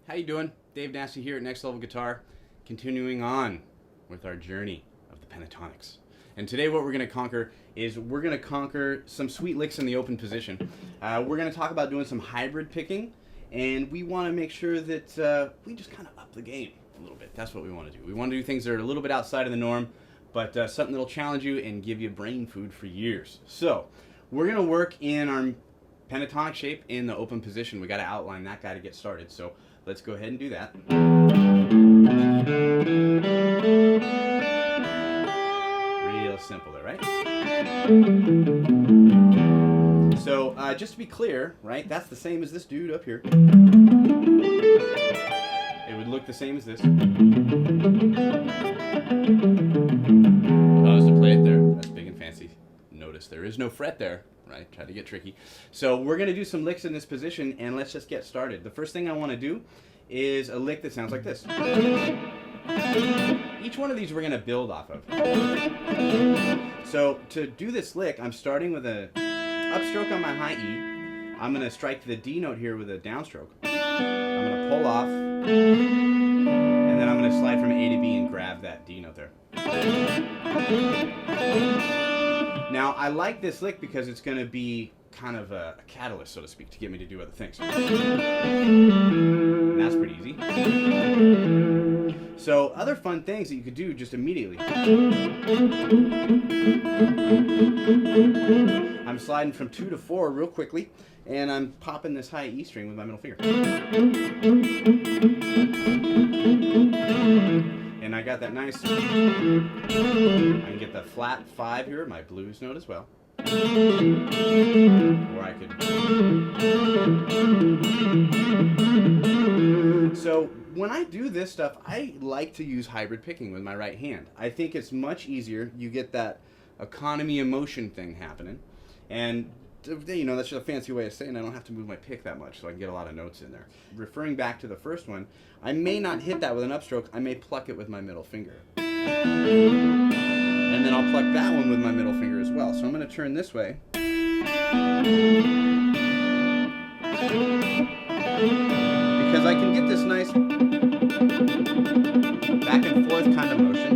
How you doing? Dave Nasty here at Next Level Guitar, continuing on with our journey of the pentatonics. And today what we're going to conquer is we're going to conquer some sweet licks in the open position. We're going to talk about doing some hybrid picking, and we want to make sure that we just kind of up the game a little bit. That's what we want to do. We want to do things that are a little bit outside of the norm, but something that'll challenge you and give you brain food for years. So we're going to work in our pentatonic shape in the open position. We got to outline that guy to get started. So let's go ahead and do that. Real simple there, right? So just to be clear, right, that's the same as this dude up here. It would look the same as this. If I was to play it there, that's big and fancy. Notice there is no fret there. Right, try to get tricky. So we're going to do some licks in this position, and let's just get started. The first thing I want to do is a lick that sounds like this. Each one of these we're going to build off of. So to do this lick, I'm starting with an upstroke on my high E. I'm going to strike the D note here with a downstroke. I'm going to pull off, and then I'm going to slide from A to B and grab that D note there. Now, I like this lick because it's going to be kind of a catalyst, so to speak, to get me to do other things. And that's pretty easy. So, other fun things that you could do just immediately. I'm sliding from 2 to 4 real quickly, and I'm popping this high E string with my middle finger. And I got that nice, I can get the flat 5 here, my blues note as well. Or I could. So when I do this stuff, I like to use hybrid picking with my right hand. I think it's much easier. You get that economy of motion thing happening. And you know, that's just a fancy way of saying I don't have to move my pick that much, so I can get a lot of notes in there. Referring back to the first one, I may not hit that with an upstroke, I may pluck it with my middle finger. And then I'll pluck that one with my middle finger as well. So I'm going to turn this way. Because I can get this nice back and forth kind of motion.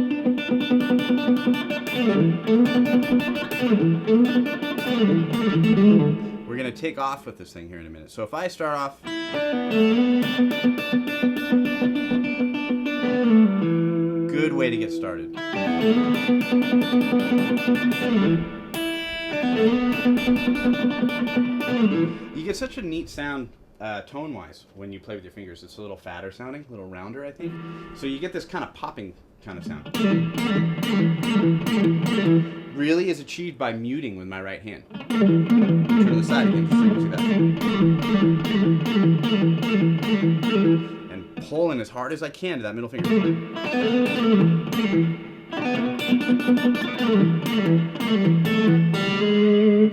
We're going to take off with this thing here in a minute. So if I start off, good way to get started. You get such a neat sound tone-wise when you play with your fingers. It's a little fatter sounding, a little rounder, I think. So you get this kind of popping kind of sound. Really is achieved by muting with my right hand. Turn to the side again, so you can see that. And pulling as hard as I can to that middle finger.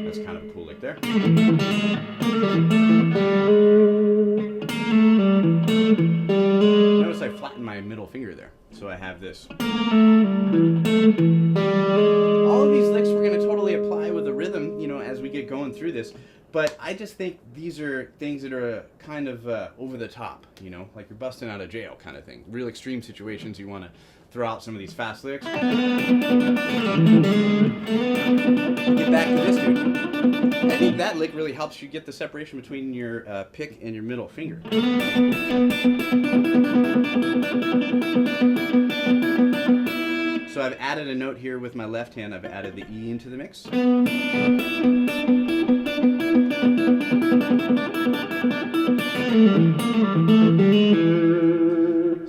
That's kind of a cool lick there. Notice I flattened my middle finger there, so I have this. All of these licks we're going to totally apply with the rhythm, you know, as we get going through this. But I just think these are things that are kind of over the top, you know, like you're busting out of jail kind of thing. Real extreme situations, you want to throw out some of these fast licks. Get back to this dude. I think that lick really helps you get the separation between your pick and your middle finger. So I've added a note here with my left hand. I've added the E into the mix. So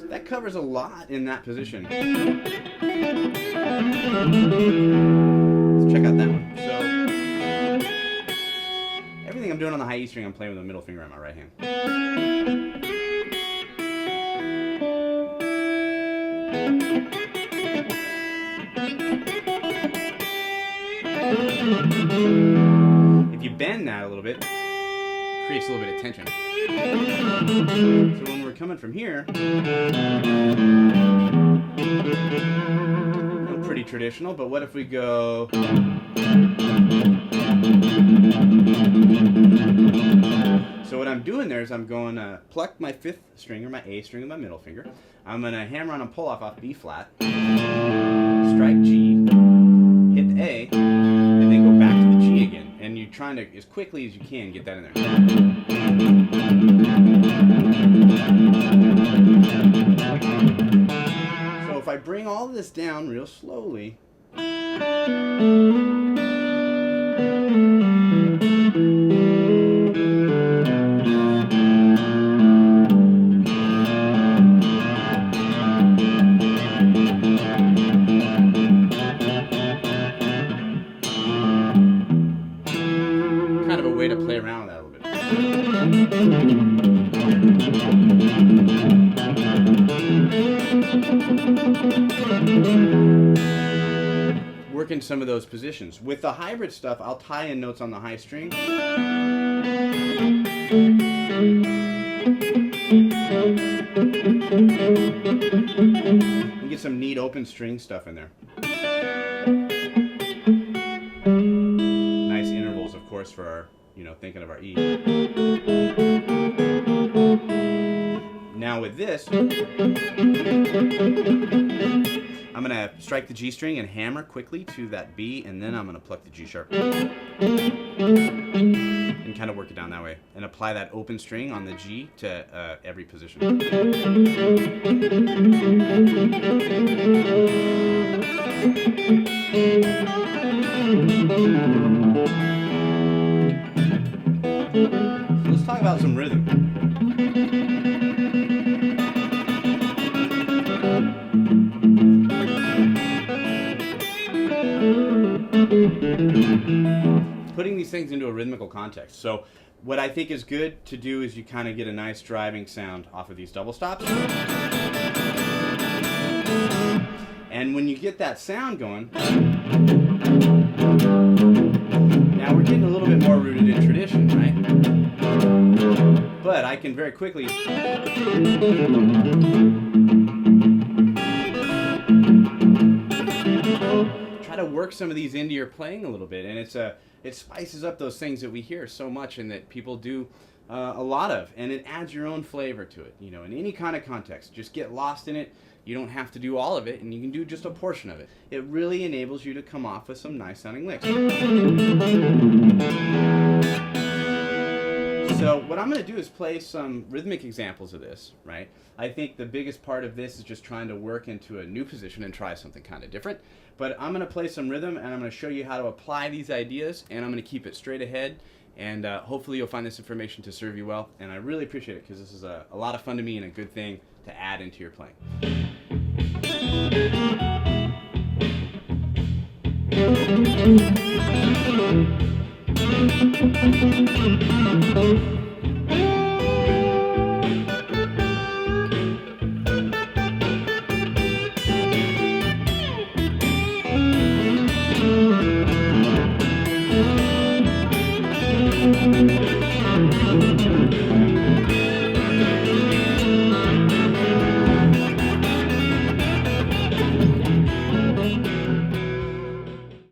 that covers a lot in that position. Let's check out that one. So I'm doing on the high E string, I'm playing with the middle finger on my right hand. If you bend that a little bit, it creates a little bit of tension. So when we're coming from here, pretty traditional, but what if we go... So what I'm doing there is I'm going to pluck my 5th string, or my A string with my middle finger. I'm going to hammer on a pull off B flat, strike G, hit the A, and then go back to the G again. And you're trying to, as quickly as you can, get that in there. So if I bring all of this down real slowly, kind of a way to play around with that a little bit. Working some of those positions. With the hybrid stuff, I'll tie in notes on the high string. And get some neat open string stuff in there. Nice intervals, of course, for our, thinking of our E. Now with this, I'm going to strike the G string and hammer quickly to that B, and then I'm going to pluck the G sharp. And kind of work it down that way. And apply that open string on the G to every position. So let's talk about some rhythm. Putting these things into a rhythmical context. So what I think is good to do is you kind of get a nice driving sound off of these double stops. And when you get that sound going, now we're getting a little bit more rooted in tradition, right? But I can very quickly try to work some of these into your playing a little bit, and it spices up those things that we hear so much and that people do a lot of, and it adds your own flavor to it. In any kind of context, just get lost in it. You don't have to do all of it, and you can do just a portion of it. It really enables you to come off with some nice sounding licks. So what I'm going to do is play some rhythmic examples of this, right? I think the biggest part of this is just trying to work into a new position and try something kind of different. But I'm going to play some rhythm, and I'm going to show you how to apply these ideas, and I'm going to keep it straight ahead. And hopefully you'll find this information to serve you well. And I really appreciate it, because this is a lot of fun to me and a good thing to add into your playing.